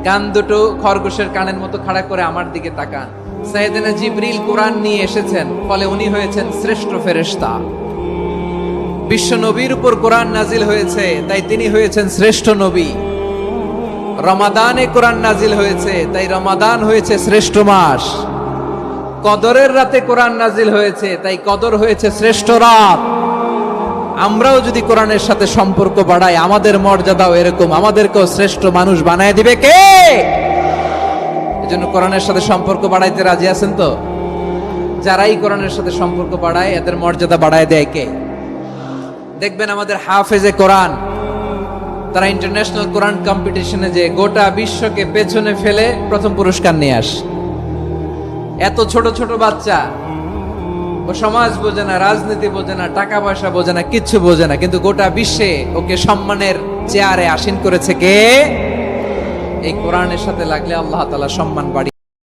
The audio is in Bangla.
কান দুটো খরগোশের কানের মতো খাড়া করে আমার দিকে তাকান। সাইয়েদনা জিবরিল কোরআন নিয়ে এসেছেন, ফলে উনি হয়েছেন শ্রেষ্ঠ ফেরেশতা। বিশ্ব নবীর উপর কোরআন নাজিল হয়েছে, তাই তিনি হয়েছেন শ্রেষ্ঠ নবী। রমাদানে কোরআন নাজিল হয়েছে, তাই রমাদান হয়েছে শ্রেষ্ঠ মাস। কদরের রাতে কোরআন নাজিল হয়েছে, তাই কদর হয়েছে শ্রেষ্ঠ রাত। আমরাও যদি কোরআনের সাথে সম্পর্ক বাড়াই, আমাদের মর্যাদাও এরকম, আমাদেরকেও শ্রেষ্ঠ মানুষ বানায় দিবে কে? এজন্য কোরআনের সাথে সম্পর্ক বাড়াইতে রাজি আছেন তো? যারাই কোরআনের সাথে সম্পর্ক বাড়ায়, এদের মর্যাদা বাড়ায় দেয় কে? দেখবেন আমাদের হাফেজে কোরআন, তারা ইন্টারন্যাশনাল কোরআন কম্পিটিশনে যে গোটা বিশ্বকে পেছনে ফেলে প্রথম পুরস্কার নিয়ে আসে। এত ছোট ছোট বাচ্চা, ও সমাজ বোঝে না, রাজনীতি বোঝে না, টাকা পয়সা বোঝে না, কিচ্ছু বোঝে না, কিন্তু গোটা বিশ্বে ওকে সম্মানের চেয়ারে আসীন করেছে কে? এই কোরআনের সাথে লাগলে আল্লাহ তাআলা সম্মান বাড়িয়ে